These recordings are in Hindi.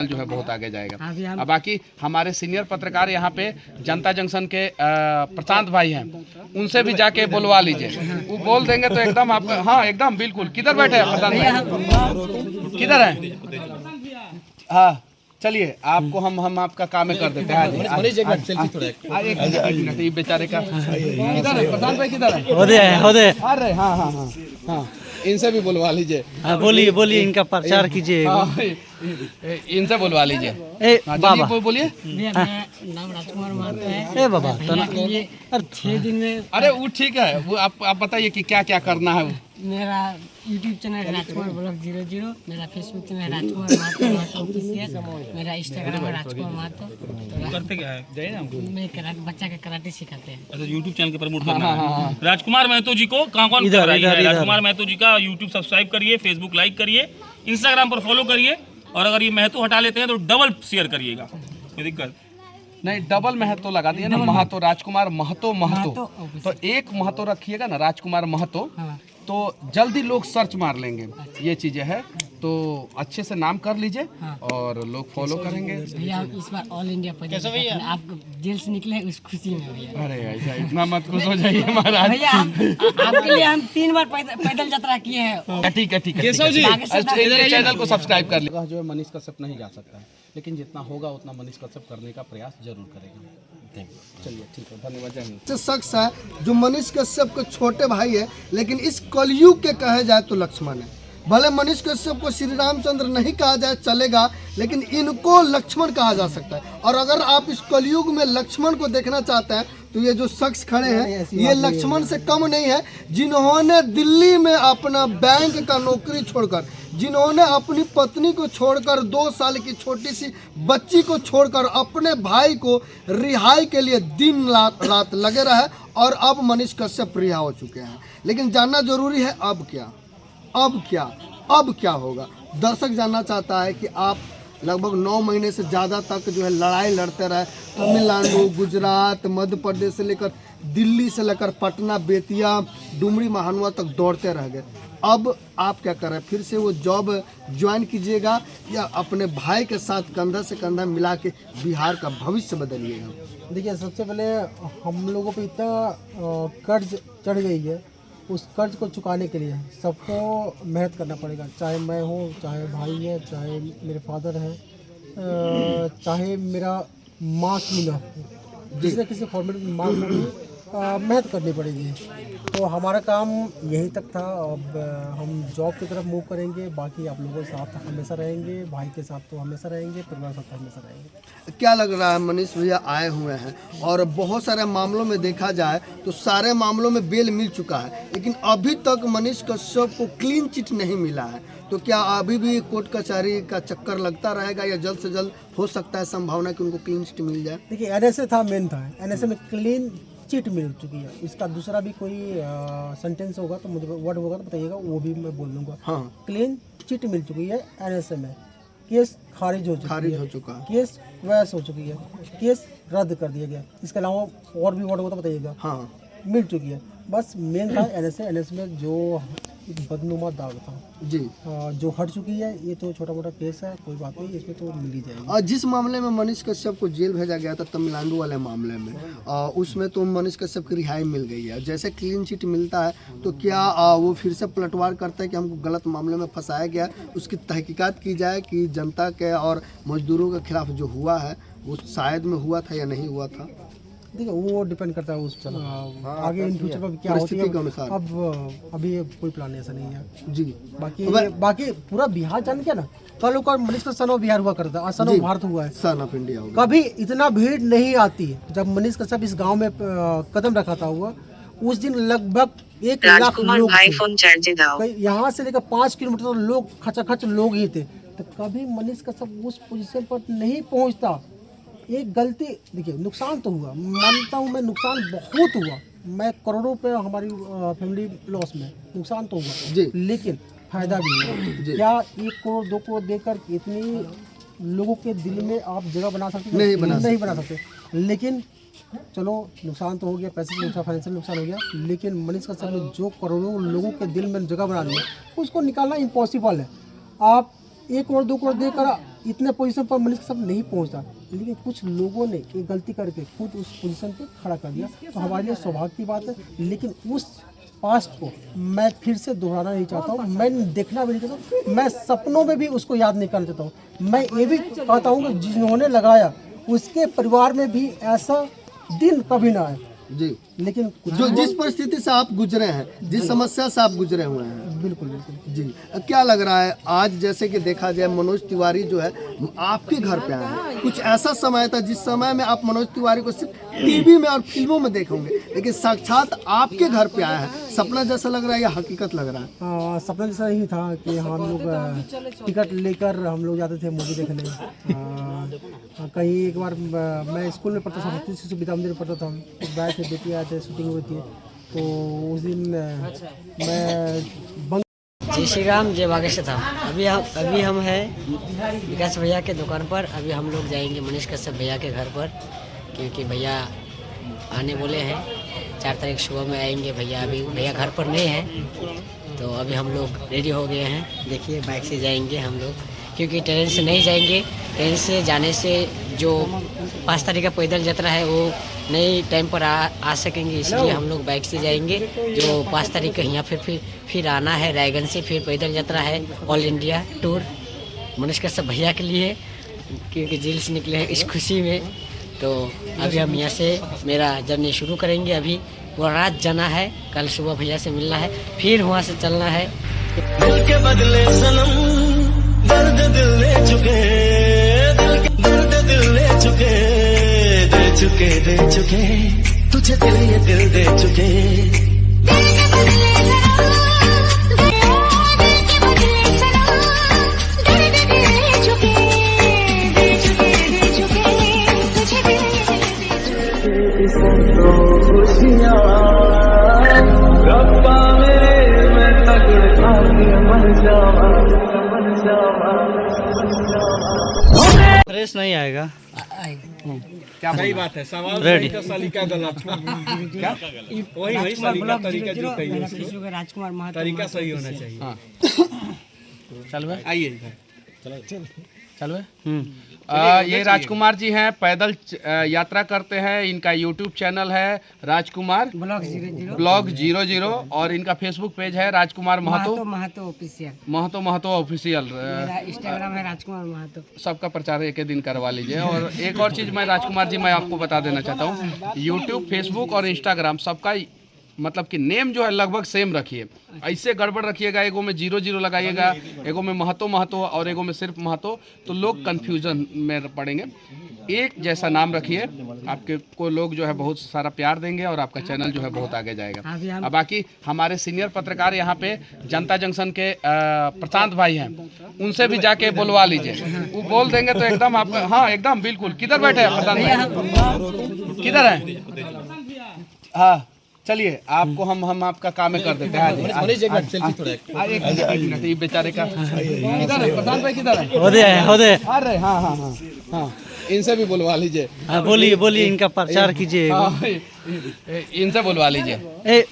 जो है बहुत आगे जाएगा। अब बाकी हमारे सीनियर पत्रकार यहाँ पे जनता जंक्शन के प्रशांत भाई हैं, उनसे भी जाके बुलवा लीजिए, वो बोल देंगे तो एकदम आपका। हाँ एकदम बिल्कुल। किधर बैठे हैं प्रशांत भाई, किधर हैं? हाँ चलिए, आपको हम आपका काम कर देते हैं। एक मिनट, ये बेचारे का किधर है प्रशांत भाई, किधर है? अरे हाँ हाँ हाँ हाँ, इनसे भी बुलवा लीजिए। बोलिए बोलिए, इनका प्रचार कीजिए। इनसे बुलवा लीजिए। बाबा बोलिए। नाम राजकुमार महतो है। बाबा तो ना, 6 दिन में। अरे वो ठीक है, वो आप बताइए कि क्या क्या करना है। मेरा यूट्यूब चैनल राजकुमार ब्लॉग 00, मेरा फेसबुक चैनल राजकुमार महतो ऑफिशियल, मेरा इंस्टाग्राम है राजकुमार महतो। करते क्या है? मैं बच्चा के कराटे सिखाते हैं। अच्छा, यूट्यूब चैनल के प्रमोट करना है। राजकुमार महतो जी को कौन कर रहा है? राजकुमार महतो जी का यूट्यूब सब्सक्राइब करिए, फेसबुक लाइक करिए, इंस्टाग्राम पर फॉलो करिए, और अगर ये महतो हटा लेते हैं तो डबल शेयर करिएगा। कोई दिक्कत नहीं, डबल महतो लगा दिया ना, महतो राजकुमार महतो। तो एक महतो रखिएगा ना, राजकुमार महतो, तो जल्दी लोग सर्च मार लेंगे। ये चीजें है, तो अच्छे से नाम कर लीजिए और लोग फॉलो करेंगे। भैया इस बार ऑल इंडिया आप जेल से निकले उस खुशी में भैया। अरे ऐसा इतना मत खुश हो जाइए महाराज। भैया आपके लिए हम 3 बार पैदल यात्रा किए हैं। ठीक है केशव जी, चैनल को सब्सक्राइब कर लीजिए। जो है मनीष कश्यप नहीं जा सकता है, लेकिन जितना होगा उतना मनीष कश्यप करने का प्रयास जरूर करेगा। चलिए ठीक है, धन्यवाद। शख्स है जो मनीष कश्यप के छोटे भाई है, लेकिन इस कलयुग के कहे जाए तो लक्ष्मण है। भले मनीष कश्यप को श्री रामचंद्र नहीं कहा जाए चलेगा, लेकिन इनको लक्ष्मण कहा जा सकता है। और अगर आप इस कलयुग में लक्ष्मण को देखना चाहते हैं तो ये जो शख्स खड़े हैं ये लक्ष्मण से कम नहीं है, जिन्होंने दिल्ली में अपना बैंक का नौकरी छोड़कर, जिन्होंने अपनी पत्नी को छोड़कर, 2 साल की छोटी सी बच्ची को छोड़कर अपने भाई को रिहाई के लिए दिन रात लगे रहे, और अब मनीष कश्यप रिहा हो चुके हैं। लेकिन जानना जरूरी है अब क्या होगा। दर्शक जानना चाहता है कि आप लगभग 9 महीने से ज़्यादा तक जो है लड़ाई लड़ते रहे, तमिलनाडु, गुजरात, मध्य प्रदेश से लेकर दिल्ली से लेकर पटना, बेतिया, डुमरी, महानुआ तक दौड़ते रह गए। अब आप क्या कर रहे हैं? फिर से वो जॉब ज्वाइन कीजिएगा या अपने भाई के साथ कंधा से कंधा मिला के बिहार का भविष्य बदलिएगा? देखिए, सबसे पहले हम लोगों पे इतना कर्ज चढ़ गई है, उस कर्ज को चुकाने के लिए सबको मेहनत करना पड़ेगा। चाहे मैं हूँ, चाहे भाई है, चाहे मेरे फादर हैं, चाहे मेरा माँ क्यों ना हो, जिसने किसी फॉर्मेट में माँ को भी मेहनत करनी पड़ेगी। तो हमारा काम यही तक था। अब हम जॉब की तरफ मूव करेंगे। बाकी आप लोगों के साथ हमेशा रहेंगे, भाई के साथ तो हमेशा रहेंगे, परिवार के साथ हमेशा रहेंगे। क्या लग रहा है, मनीष भैया आए हुए हैं और बहुत सारे मामलों में देखा जाए तो सारे मामलों में बेल मिल चुका है, लेकिन अभी तक मनीष कश्यप को क्लीन चिट नहीं मिला है। तो क्या अभी भी कोर्ट कचहरी का चक्कर लगता रहेगा या जल्द से जल्द हो सकता है संभावना कि उनको क्लीन चिट मिल जाए? देखिए, एनएसए था, मेन था, एनएसए में क्लीन चिट मिल चुकी है। इसका दूसरा भी कोई सेंटेंस होगा तो मुझे वर्ड होगा तो बताइएगा, वो भी मैं बोल दूंगा। हाँ, क्लीन चिट मिल चुकी है एनएसए में। केस खारिज हो चुका है, केस वैस हो चुकी है, केस रद्द कर दिया गया। इसके अलावा और भी वर्ड होगा तो बताइएगा। हाँ, मिल चुकी है। बस मेन था एनएसए में जो बदनुमा दाग था जी, जो हट चुकी है। ये तो छोटा मोटा केस है, कोई बात नहीं, इसमें तो मिल ही जाएगी। और जिस मामले में मनीष कश्यप को जेल भेजा गया था, तमिलनाडु वाले मामले में, उसमें तो मनीष कश्यप की रिहाई मिल गई है। जैसे क्लीन चिट मिलता है तो क्या वो फिर से पलटवार करता है कि हमको गलत मामले में फंसाया गया, उसकी तहकीकात की जाए कि जनता के और मजदूरों के खिलाफ जो हुआ है वो शायद में हुआ था या नहीं हुआ था? देखिए, वो डिपेंड करता है उस आगे इन फ्यूचर में क्या होती है के अनुसार। अब अभी कोई प्लान ऐसा नहीं है जी। बाकी पूरा बिहार जान के ना, कल को मनीष का सन ऑफ बिहार हुआ करता है, सन ऑफ भारत हुआ है, सन ऑफ इंडिया होगा। कभी इतना भीड़ नहीं आती। जब मनीष कश्यप इस गांव में कदम रखा था हुआ, उस दिन लगभग 1 लाख लोग थे। यहाँ से लेकर 5 किलोमीटर लोग खचाखच लोग ही थे। तो कभी मनीष कश्यप उस पोजीशन पर नहीं पहुँचता। एक गलती, देखिए, नुकसान तो हुआ, मानता हूँ मैं, नुकसान बहुत हुआ। मैं करोड़ों पे हमारी फैमिली लॉस में नुकसान तो हुआ जी, लेकिन फायदा भी हुआ। क्या 1 करोड़ 2 करोड़ देकर इतनी लोगों के दिल में आप जगह बना सकते? नहीं बना सकते। लेकिन चलो, नुकसान तो हो गया, पैसे से नुकसान, फाइनेंशियल नुकसान हो गया, लेकिन मनीष कश्यप ने जो करोड़ों लोगों के दिल में जगह बना ली उसको निकालना इम्पॉसिबल है। आप 1 करोड़ 2 करोड़ देकर इतने पोजीशन पर मनीष कश्यप नहीं पहुंचता, लेकिन कुछ लोगों ने ये गलती करके खुद उस पोजीशन पे खड़ा कर दिया, तो हमारे लिए सौभाग्य की बात है। लेकिन उस पास्ट को मैं फिर से दोहराना नहीं चाहता हूँ, मैं देखना भी नहीं चाहता हूँ, मैं सपनों में भी उसको याद नहीं करना चाहता हूँ। मैं ये भी कहता हूँ कि जिन्होंने लगाया उसके परिवार में भी ऐसा दिन कभी ना आए जी। लेकिन जो जिस परिस्थिति से आप गुजरे हैं, जिस समस्या से आप गुजरे हुए हैं, बिल्कुल बिल्कुल जी, क्या लग रहा है आज जैसे कि देखा जाए मनोज तिवारी जो है आपके घर पे आए हैं, कुछ ऐसा समय था जिस समय में आप मनोज तिवारी को सिर्फ टीवी में और फिल्मों में देखेंगे, लेकिन साक्षात आपके घर पे आए हैं, सपना जैसा लग रहा है या हकीकत लग रहा है? सपना जैसा ही था कि हम लोग टिकट लेकर हम लोग जाते थे मूवी देखने। कहीं एक बार मैं स्कूल में पढ़ता था, शिशु विद्या मंदिर में पढ़ता था, तो बैठ के बेटी आए थे, शूटिंग हुई थी, तो उस दिन मैं जय श्री राम, जय बागेश्वर धाम। अभी हम हैं विकास भैया के दुकान पर। अभी हम लोग जाएंगे मनीष कश्यप भैया के घर पर, क्योंकि भैया आने बोले हैं 4 तारीख सुबह में आएंगे भैया। अभी भैया घर पर नहीं है, तो अभी हम लोग रेडी हो गए हैं। देखिए बाइक से जाएंगे हम लोग, क्योंकि ट्रेन से नहीं जाएंगे। ट्रेन से जाने से जो 5 तारीख का पैदल यात्रा है वो नई टाइम पर आ सकेंगे, इसलिए हम लोग बाइक से जाएंगे। जो 5 तारीख का यहाँ फिर आना है रायगंज से, फिर पैदल यात्रा है all India tour Manish Kashyap भैया के लिए, क्योंकि जेल से निकले हैं इस खुशी में। तो अभी हम यहाँ से मेरा जर्नी शुरू करेंगे। अभी पूरा रात जाना है, कल सुबह भैया से मिलना है, फिर वहाँ से चलना है। दिल के बदले सनम दर्द दिल ले चुके, दर्द दिल ले चुके, दे चुके तुझे दिल ये दिल दे चुके। फ्रेश नहीं आएगा। क्या सही बात है, सवाल रेडी सलीका गलत क्या वही सलीका तरीका जो कही राजकुमार महतो तरीका सही होना चाहिए। हाँ चल भाई आइए चल भाई। ये राजकुमार जी हैं, पैदल यात्रा करते हैं। इनका यूट्यूब चैनल है राजकुमार ब्लॉग 00 और इनका फेसबुक पेज है राजकुमार महतो ऑफिशियल। इंस्टाग्राम है राजकुमार महतो। सबका प्रचार एक दिन करवा लीजिए। और एक और चीज़ मैं राजकुमार जी मैं आपको बता देना चाहता हूँ, यूट्यूब फेसबुक और इंस्टाग्राम सबका मतलब कि नेम जो है लगभग सेम रखिए। ऐसे गड़बड़ रखिएगा, एगो में 00 लगाइएगा, एगो में महतो और एगो में सिर्फ महतो, तो लोग कंफ्यूजन में पड़ेंगे। एक जैसा नाम रखिए, आपके को लोग जो है बहुत सारा प्यार देंगे और आपका चैनल जो है बहुत आगे जाएगा। अब बाकी हमारे सीनियर पत्रकार यहाँ पे जनता जंक्शन के प्रशांत भाई हैं, उनसे भी जाके बुलवा लीजिए, वो बोल देंगे तो एकदम आपका। हाँ एकदम बिल्कुल। किधर बैठे हैं प्रशांत भाई? किधर है? हाँ चलिए, आपको हम आपका काम कर देते हैं। एक मिनट, ये बेचारे का किधर है प्रधान भाई? किधर है? हो दे। अरे हाँ हाँ हाँ हाँ, इनसे भी बुलवा लीजिए। बोलिए इनका प्रचार कीजिए। इनसे बुलवा लीजिए।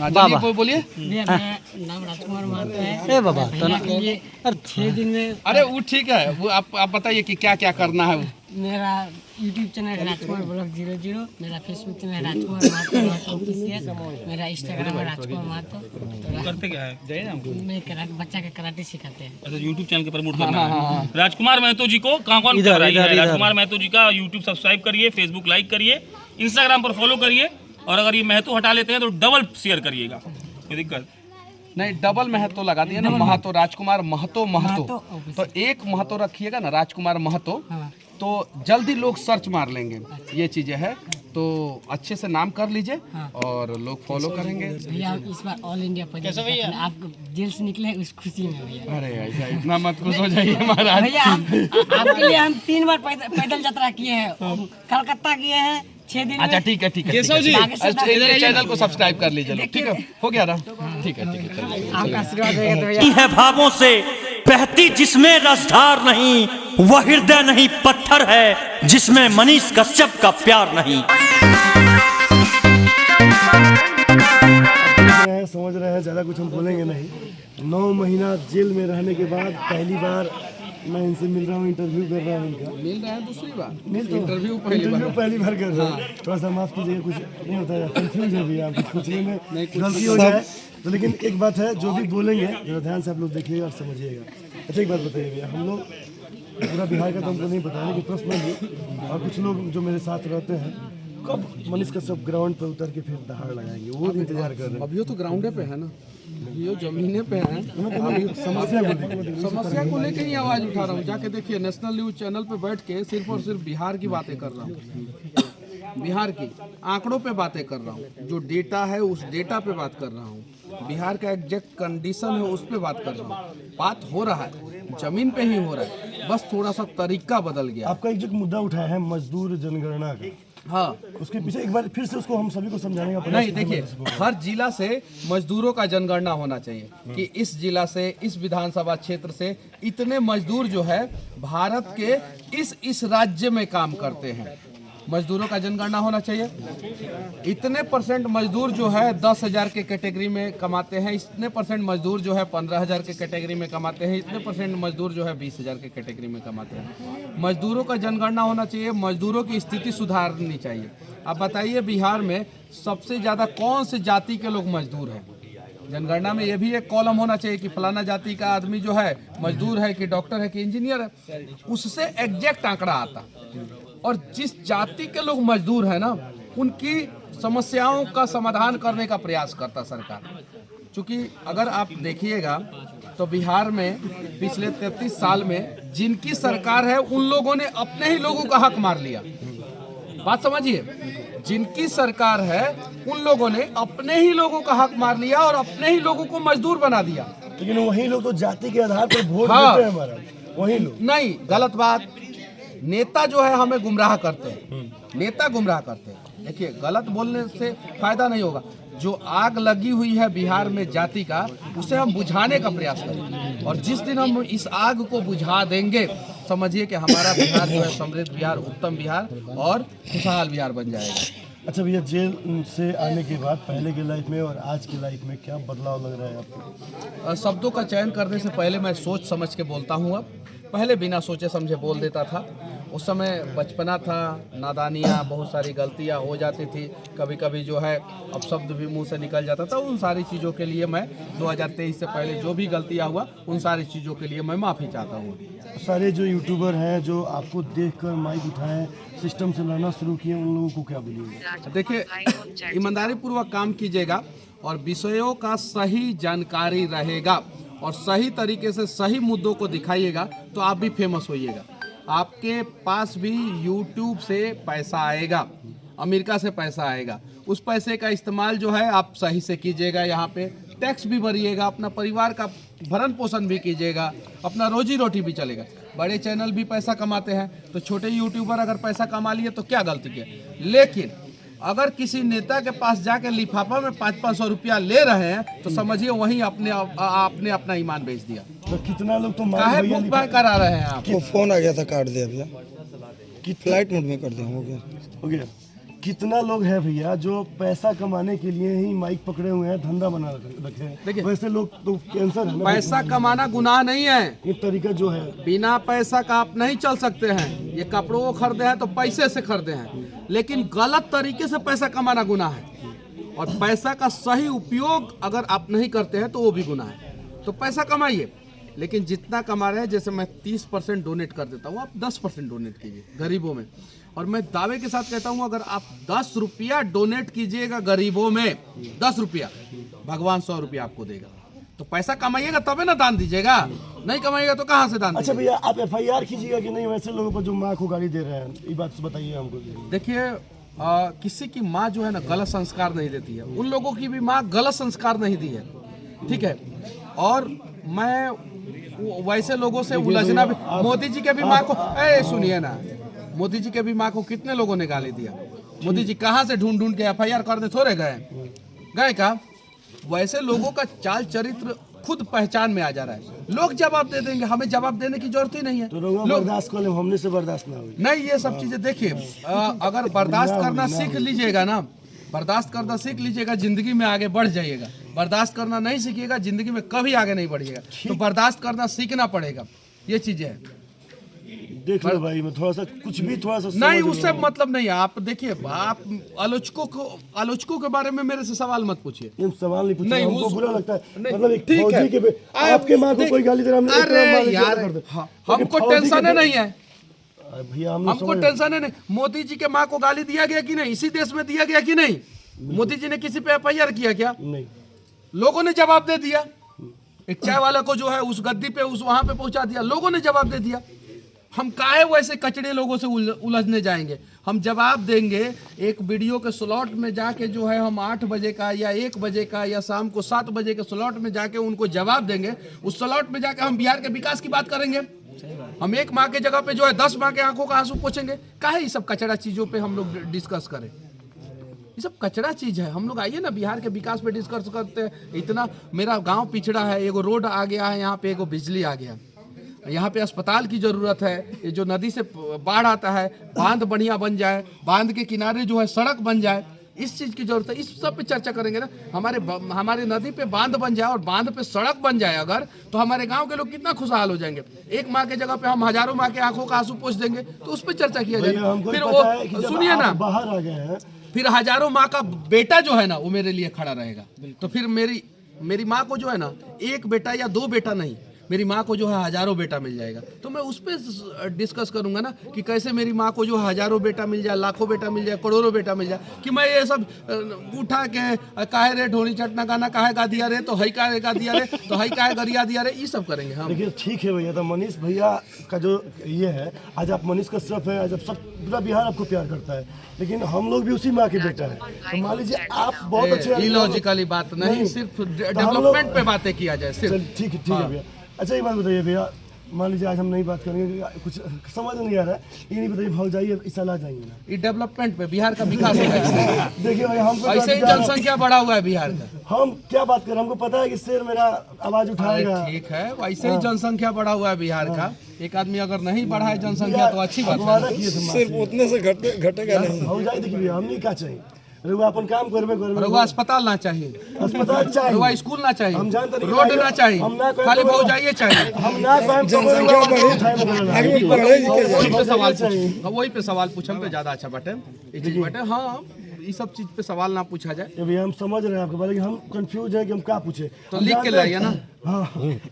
बाबा बोलिए। नाम राजकुमार महतो है। बाबा तो 6 दिन में। अरे वो ठीक है, वो आप बताइए कि क्या क्या करना है। मेरा यूट्यूब चैनल राजकुमार ब्लॉग 00, मेरा फेसबुक चैनल राजकुमार महतो ऑफिशियल, मेरा इंस्टाग्राम है राजकुमार महतो। करते क्या है? मैं बच्चा के कराटे सिखाते हैं। अच्छा, यूट्यूब चैनल के प्रमोट करना है। राजकुमार महतो जी को कौन कर रहा है? राजकुमार महतो जी का यूट्यूब सब्सक्राइब करिए, फेसबुक लाइक करिए, इंस्टाग्राम पर फॉलो करिए, और अगर ये महतो हटा लेते हैं तो डबल शेयर करिएगा। कोई दिक्कत नहीं, डबल महतो लगा दिया ना, महतो राजकुमार महतो। तो एक महतो रखिएगा ना, राजकुमार महतो, तो जल्दी लोग सर्च मार लेंगे। ये चीजें है, तो अच्छे से नाम कर लीजिए और लोग फॉलो करेंगे। भैया इस बार ऑल इंडिया पैदल आप जेल से निकले उस खुशी में भैया। अरे ऐसा इतना मत खुश हो जाइए महाराज। भैया आपके लिए हम 3 बार पैदल यात्रा किए हैं, कलकत्ता किए हैं 6 दिन। अच्छा ठीक है केशव जी, चैनल को सब्सक्राइब कर लीजिए। ठीक है, हो गया ना? ठीक है आपका आशीर्वाद रहेगा तो भैया। है भावों से बहती जिसमें रसधार नहीं, वह हृदय नहीं पत्थर है जिसमें मनीष कश्यप का प्यार नहीं। समझ रहे हैं, ज़्यादा कुछ हम बोलेंगे नहीं। 9 महीना जेल में रहने के बाद पहली बार मैं इनसे मिल रहा हूँ, इंटरव्यू कर रहा हूँ इनका। मिल रहे हैं दूसरी बार, इंटरव्यू पहली बार कर रहा हूँ। थोड़ा सा माफ कीजिएगा, कुछ नहीं होता है, कंफ्यूज है भैया, कुछ पूछने में गलती हो जाए तो। लेकिन एक बात है, जो भी बोलेंगे जरा ध्यान से आप लोग देखिएगा और समझिएगा। अच्छा एक बात बताइए भैया, हम लोग पूरा बिहार का तो हमको नहीं पता है, लेकिन पर्सनली और कुछ लोग जो मेरे साथ रहते हैं, कब मनीष कश्यप ग्राउंड पे उतर के फिर दहाड़ लगाएंगे, वो इंतजार कर रहे हैं। अभी तो ग्राउंडे पे है ना, ये जमीने पे है। अभी समस्या को लेकर ही आवाज उठा रहा हूँ। जाके देखिए, नेशनल न्यूज चैनल पे बैठ के सिर्फ और सिर्फ बिहार की बातें कर रहा हूँ, बिहार की आंकड़ों पे बातें कर रहा हूँ, जो डेटा है उस डेटा पे बात कर रहा हूँ, बिहार का एग्जैक्ट कंडीशन है उस पे बात कर रहा हूँ। बात हो रहा है, जमीन पे ही हो रहा है, बस थोड़ा सा तरीका बदल गया। आपका एक जो मुद्दा उठाया है मजदूर जनगणना का, हाँ, उसके पीछे एक बार फिर से उसको हम सभी को समझाने का प्रयास नहीं, देखिए, हर जिला से मजदूरों का जनगणना होना चाहिए कि इस जिला से, इस विधानसभा क्षेत्र से इतने मजदूर जो है भारत के इस राज्य में काम करते हैं, मजदूरों का जनगणना होना चाहिए। इतने परसेंट मजदूर जो है 10,000 के कैटेगरी में कमाते हैं, इतने परसेंट मजदूर जो है 15,000 के कैटेगरी में कमाते हैं, इतने परसेंट मजदूर जो है 20,000 के कैटेगरी में कमाते हैं। मजदूरों का जनगणना होना चाहिए, मजदूरों की स्थिति सुधारनी चाहिए। अब बताइए, बिहार में सबसे ज़्यादा कौन से जाति के लोग मजदूर हैं? जनगणना में ये भी एक कॉलम होना चाहिए कि फलाना जाति का आदमी जो है मजदूर है कि डॉक्टर है कि इंजीनियर है, उससे एग्जैक्ट आंकड़ा आता। और जिस जाति के लोग मजदूर हैं ना, उनकी समस्याओं का समाधान करने का प्रयास करता सरकार। क्योंकि अगर आप देखिएगा तो बिहार में पिछले 33 साल में जिनकी सरकार है उन लोगों ने अपने ही लोगों का हक मार लिया। बात समझिए, जिनकी सरकार है उन लोगों ने अपने ही लोगों का हक मार लिया और अपने ही लोगों को मजदूर बना दिया। लेकिन वही लोग तो जाति के आधार पर वोट देते हैं हमारा, वही लोग। नहीं, गलत बात। नेता जो है हमें गुमराह करते हैं, नेता गुमराह करते हैं। देखिए, गलत बोलने से फायदा नहीं होगा। जो आग लगी हुई है बिहार में जाति का, उसे हम बुझाने का प्रयास करें, और जिस दिन हम इस आग को बुझा देंगे, समझिए कि हमारा बिहार जो है समृद्ध बिहार, उत्तम बिहार और खुशहाल बिहार बन जाएगा। अच्छा भैया, जेल से आने के बाद पहले की लाइफ में और आज की लाइफ में क्या बदलाव लग रहा है आपको? शब्दों का चयन करने से पहले मैं सोच समझ के बोलता हूँ। अब पहले बिना सोचे समझे बोल देता था। उस समय बचपना था, नादानियाँ, बहुत सारी गलतियाँ हो जाती थी, कभी कभी जो है अब शब्द भी मुंह से निकल जाता था। उन सारी चीज़ों के लिए मैं 2023 से पहले जो भी गलतियाँ हुआ, उन सारी चीज़ों के लिए मैं माफ़ी चाहता हूँ। सारे जो यूट्यूबर हैं जो आपको देखकर माइक उठाएं, सिस्टम से लड़ना शुरू किए, उन लोगों को क्या बोलिएगा? देखिए, ईमानदारी पूर्वक काम कीजिएगा और विषयों का सही जानकारी रहेगा और सही तरीके से सही मुद्दों को दिखाइएगा तो आप भी फेमस होइएगा। आपके पास भी YouTube से पैसा आएगा, अमेरिका से पैसा आएगा। उस पैसे का इस्तेमाल जो है आप सही से कीजिएगा, यहाँ पे टैक्स भी भरिएगा, अपना परिवार का भरण पोषण भी कीजिएगा, अपना रोजी रोटी भी चलेगा। बड़े चैनल भी पैसा कमाते हैं, तो छोटे यूट्यूबर अगर पैसा कमा लिए तो क्या गलती किया। लेकिन अगर किसी नेता के पास जाके लिफाफा में 500-500 रुपया ले रहे हैं तो समझिए वहीं आपने अपना ईमान बेच दिया। तो कितना लोग तो काहे बुक बाय करा रहे हैं आप? वो फोन आ गया था, काट दिया भैया, कि फ्लाइट मोड में कर दिया, हो गया। हो गया। कितना लोग हैं भैया जो पैसा कमाने के लिए ही माइक पकड़े हुए हैं, धंधा बना रखे हैं? देखिए, वैसे लोग तो कैंसर है ना। पैसा कमाना गुनाह नहीं है, ये तरीका जो है, बिना पैसा का आप नहीं चल सकते हैं। ये कपड़ों को खरीदे हैं तो पैसे से खरीदे हैं, लेकिन गलत तरीके से पैसा कमाना गुनाह है। और पैसा का सही उपयोग अगर आप नहीं करते हैं तो वो भी गुनाह है। तो पैसा कमाइए, लेकिन जितना कमा रहे हैं, जैसे मैं 30% डोनेट कर देता हूँ, आप 10% डोनेट कीजिए गरीबों में। और मैं दावे के साथ कहता हूँ, अगर आप 10 रुपया डोनेट कीजिएगा गरीबों में, 10 रुपया, भगवान 100 रुपया आपको देगा। तो पैसा कमाइएगा तबे ना दान दीजिएगा, नहीं कमाइएगा तो कहाँ से दान अच्छा दीजिएगा? भैया, आप FIR कीजिएगा कि नहीं वैसे लोगों को जो माँ को गाली दे रहे हैं? ये बात से बताइए हमको। देखिए, किसी की माँ जो है ना गलत संस्कार नहीं देती है, उन लोगों की भी माँ गलत संस्कार नहीं दी है, ठीक है। और मैं वैसे लोगों से उलझना भी, मोदी जी के भी माँ को, सुनिए ना, मोदी जी के भी माँ को कितने लोगों ने गाली दिया। मोदी जी कहाँ से ढूंढ ढूंढ के FIR करने थोड़े गए का? वैसे लोगों का चाल चरित्र खुद पहचान में आ जा रहा है। लोग जवाब दे देंगे, हमें जवाब देने की जरूरत ही नहीं है। तो लोग बर्दाश्त कर ले, हमने से बर्दाश्त ना हो। नहीं, ये सब चीजें देखिए, अगर बर्दाश्त करना सीख लीजिएगा ना, बर्दाश्त करना सीख लीजिएगा, जिंदगी में आगे बढ़ जाइएगा। बर्दाश्त करना नहीं सीखिएगा, जिंदगी में कभी आगे नहीं बढ़िएगा। तो बर्दाश्त करना सीखना पड़ेगा। ये चीजें है। देख लो भाई, मैं थोड़ा सा कुछ भी थोड़ा सा नहीं, समझ उससे मतलब नहीं है। आप देखिए, आप आलोचकों के बारे में मेरे से सवाल मत पूछिए। ये सवाल नहीं पूछा, नहीं, हमको उस- बुरा लगता है। नहीं, मतलब एक ठीक है। फौजी के आपके माँ को कोई गाली दे रहा, हमने एक अरे तरह मान लिया यार, कर दे। हाँ, लेकिन हमको फौजी टेंशन के नहीं है, भैया हमको समझ- टेंशन है नहीं। मोदी जी के माँ को गाली दिया गया कि नहीं? इसी देश में दिया गया कि नहीं? मोदी जी ने किसी पे एफआईआर किया क्या? नहीं, लोगों ने जवाब दे दिया। एक चाय वाला को जो है उस गद्दी पे उस वहां पे पहुंचा दिया, लोगों ने जवाब दे दिया। हम काहे वैसे कचड़े लोगों से उलझने जाएंगे? हम जवाब देंगे। एक वीडियो के स्लॉट में जाके जो है हम 8 बजे का या 1 बजे का या शाम को 7 बजे के स्लॉट में जाके उनको जवाब देंगे। उस स्लॉट में जाके हम बिहार के विकास की बात करेंगे। हम एक माँ के जगह पे जो है 10 माँ के आंखों का आंसू पोछेंगे। काहे ये सब कचड़ा चीजों पे हम लोग डिस्कस करें? ये सब कचरा चीज है। हम लोग आइए ना बिहार के विकास पे डिस्कस करते हैं। इतना मेरा गांव पिछड़ा है, एगो रोड आ गया है यहाँ पे, एगो बिजली आ गया, यहाँ पे अस्पताल की जरूरत है। ये जो नदी से बाढ़ आता है, बांध बढ़िया बन जाए, बांध के किनारे जो है सड़क बन जाए, इस चीज की जरूरत है। इस सब पे चर्चा करेंगे ना। हमारे नदी पे बांध बन जाए और बांध पे सड़क बन जाए अगर, तो हमारे गांव के लोग कितना खुशहाल हो जाएंगे। एक माँ के जगह पे हम हजारों माँ के आंखों का आंसू पोंछ देंगे, तो उस पर चर्चा किया भैया जाएगा। हमको फिर पता है कि वो जब सुनिए आप ना, बाहर आ गए हैं, फिर हजारों माँ का बेटा जो है ना वो मेरे लिए खड़ा रहेगा। तो फिर मेरी माँ को जो है ना एक बेटा या 2 बेटा नहीं, मेरी माँ को जो है हजारों बेटा मिल जाएगा। तो मैं उस पर डिस्कस करूंगा ना कि कैसे मेरी माँ को जो हजारों बेटा मिल जाए, लाखों बेटा मिल जाए, करोड़ों बेटा मिल जाए। कि मैं ये सब उठा के काहे रे ढोली चटना गाना काहे गा दिया रे, तो हई काहे गा दिया रे, तो हई काहे गरिया दिया रे, ये सब करेंगे हम। देखिए ठीक है भैया, तो मनीष भैया का जो ये है, आज आप मनीष कश्यप है, आज आप सब पूरा बिहार आपको प्यार करता है, लेकिन हम लोग भी उसी माँ के बेटा है। तो मान लीजिए आप बहुत अच्छे इलॉजिकली बात नहीं, सिर्फ डेवलपमेंट पे बातें किया जाए सिर्फ। ठीक है भैया। अच्छा एक बात बताइए भैया, मान लीजिए आज हम नहीं बात करेंगे, कुछ समझ नहीं आ रहा है, ये नहीं बताइए भाग जाइए इस साल आ जाएंगे ना, ये डेवलपमेंट पे बिहार का विकास होगा। देखिए भाई हमको ऐसे ही जनसंख्या बढ़ा हुआ है बिहार का। हम क्या बात करें, हमको पता है कि शेर मेरा आवाज उठाएगा। ठीक है, वैसे ही जनसंख्या बढ़ा हुआ है बिहार का। एक आदमी अगर नहीं बढ़ा है जनसंख्या तो अच्छी बात है। सिर्फ उतने से घटेगा नहीं। हो जाए देखिए भैया, हमने क्या चाहिए, रघुआ अपन काम करबे रघुआ अस्पताल ना चाहिए, अस्पताल चाहिए, रघुआ स्कूल ना चाहिए, हम जानते नहीं, रोड ना चाहिए, हम ना कहें खाली तो भौजाइए चाहिए। हम ना कहें तो जनसंख्या वही पे सवाल पूछो, वही पे सवाल पूछम पे ज्यादा अच्छा बाटे। ये चीज बाटे, हाँ ये सब चीज पे सवाल ना पूछा जाए। ये भैया हम समझ रहे हैं आपके बारे में, हम कंफ्यूज हैं कि हम क्या पूछे। तो लिख के लाइए ना। हाँ,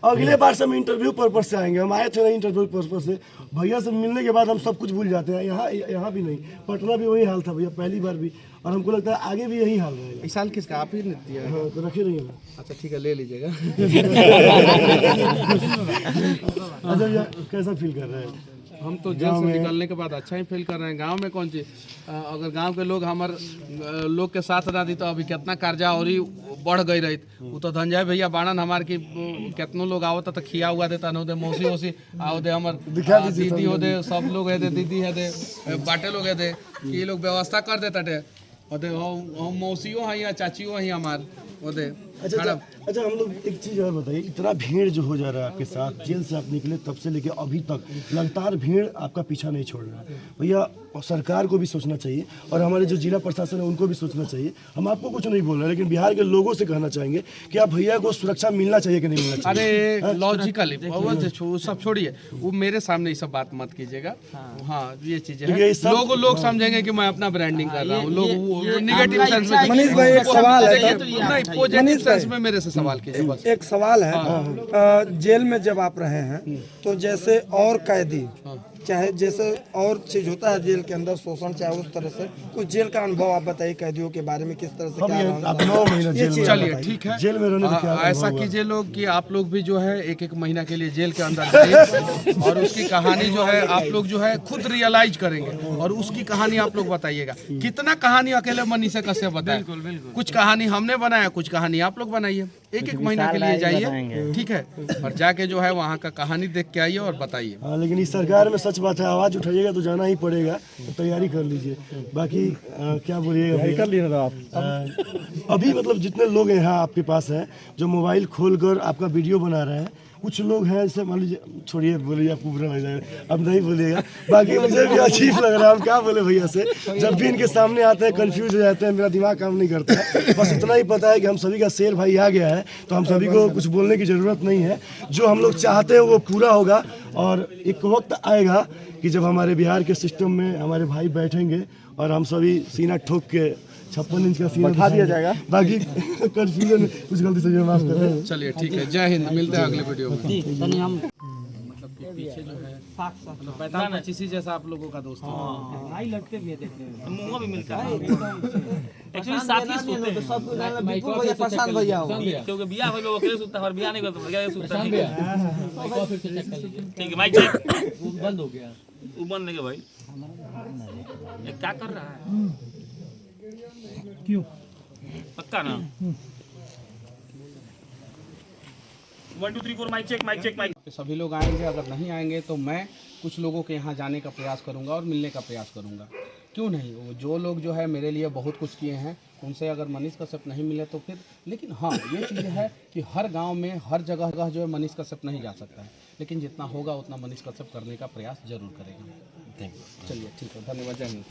अगले बार से हम इंटरव्यू पर्पज से आएंगे। हम आए थे ना इंटरव्यू पर्पज से, भैया से मिलने के बाद हम सब कुछ भूल जाते हैं। यहाँ भी नहीं, पटना भी वही हाल था भैया पहली बार भी, और हमको लगता है आगे भी यही हाल रहेगा। इस साल किसका? आप ही ने दिया है। हाँ, तो रखे रहिए ना। अच्छा ठीक है, ले लीजिएगा। अच्छा भैया कैसा फील कर रहे हैं? हम तो जेल से निकलने के बाद अच्छा ही फील कर रहे हैं। गांव में कौन चीज, अगर गांव के लोग हमारे लोग के साथ ना दी तो अभी कितना कर्जा और ही बढ़ गई रही। वो तो धनजय भैया बाणन हमार की कितनो लोग आवता तो खिया हुआ देता न दे, मौसी वौसी आओ दे, हमार दीदी हो दे, सब लोग है दे, दीदी है दे, बाटे लोग है दे, कि ये लोग व्यवस्था कर देता टे। और दे हम मौसियों हैं या चाचियों हैं हमार वो दे। अच्छा हम लोग एक चीज़ और बताइए, इतना भीड़ जो हो जा रहा है आपके साथ, जेल से आप निकले तब से लेके अभी तक लगातार भीड़ आपका पीछा नहीं छोड़ रहा है भैया। सरकार को भी सोचना चाहिए और हमारे जो जिला प्रशासन है उनको भी सोचना चाहिए। हम आपको कुछ नहीं बोल रहे, लेकिन बिहार के लोगों से कहना चाहेंगे कि आप भैया को सुरक्षा मिलना चाहिए कि नहीं मिलना चाहिए। अरे लॉजिकली सब छोड़िए, वो मेरे सामने ये सब बात मत कीजिएगा। हाँ ये चीजें हैं, लोग समझेंगे कि मैं अपना ब्रांडिंग कर रहा हूँ। लोग निगेटिव सेंस में, मनीष भाई एक सवाल है, नहीं पॉजिटिव सेंस में मेरे से सवाल कीजिए बस। एक सवाल है, जेल में जब आप रहे हैं तो जैसे और कैदी चाहे जैसे और चीज होता है जेल के अंदर, शोषण चाहे उस तरह से कुछ जेल का अनुभव आप बताइए, कैदियों के बारे में किस तरह से क्या रहा? आप 9 महीना जेल में, चलिए ठीक है, जेल में रहने का क्या ऐसा कीजिए लोग कि आप लोग भी जो है 1-1 महीना के लिए जेल के अंदर जाइए और उसकी कहानी जो है आप लोग जो है खुद रियलाइज करेंगे और उसकी कहानी आप लोग बताइएगा। कितना कहानी अकेले मनीष कश्यप बताए, कुछ कहानी हमने बनाया, कुछ कहानी आप लोग बनाइए। 1-1 महीना के लिए जाइए, ठीक है, और जाके जो है वहाँ का कहानी देख के आइए और बताइए। हाँ, लेकिन इस सरकार में सच बात है, आवाज़ उठाइएगा तो जाना ही पड़ेगा, तो तैयारी कर लीजिए। बाकी क्या बोलिएगा, कर लिए ना आप अभी मतलब जितने लोग यहाँ आपके पास हैं जो मोबाइल खोलकर आपका वीडियो बना रहे हैं, कुछ लोग हैं जैसे मान लीजिए, छोड़िए बोलिए, आपको बुरा लग जाएगा, अब नहीं बोलिएगा। बाकी मुझे भी अजीब लग रहा है, हम क्या बोले भैया से, जब भी इनके सामने आते हैं कंफ्यूज हो जाते हैं, मेरा दिमाग काम नहीं करता है। बस इतना ही पता है कि हम सभी का शेर भाई आ गया है, तो हम सभी को कुछ बोलने की ज़रूरत नहीं है। जो हम लोग चाहते हैं वो पूरा होगा, और एक वक्त आएगा कि जब हमारे बिहार के सिस्टम में हमारे भाई बैठेंगे और हम सभी सीना ठोक के 56 इंच का सीना दिखा दिया जाएगा। बाकी कंफ्यूजन कुछ गलती से माफ कर दें। चलिए ठीक है, जय हिंद, मिलते हैं अगले वीडियो में। पीछे जो है पैदान पच्चीसी जैसा आप लोगों का दोस्त है, लगते भी है देखने में। मुंह भी मिलता है एक्चुअली साथ ही सोते हैं क्योंकि बियाह भाई लोग अकेले सोता है और बियाह नहीं करता भैया सोता है। ठीक है माइक चेक, बंद हो गया, वो बंद नहीं भाई, ये क्या कर रहा है, क्यों पक्का ना 1 2 3 4 mic check mic check mic. सभी लोग आएंगे, अगर नहीं आएंगे तो मैं कुछ लोगों के यहाँ जाने का प्रयास करूँगा और मिलने का प्रयास करूँगा। क्यों नहीं, वो जो लोग जो है मेरे लिए बहुत कुछ किए हैं, उनसे अगर मनीष कश्यप नहीं मिले तो फिर, लेकिन हाँ ये चीज़ है कि हर गांव में हर जगह जो है मनीष कश्यप नहीं जा सकता है, लेकिन जितना होगा उतना मनीष कश्यप करने का प्रयास जरूर करेगा। चलिए ठीक है, धन्यवाद, जय हिंद।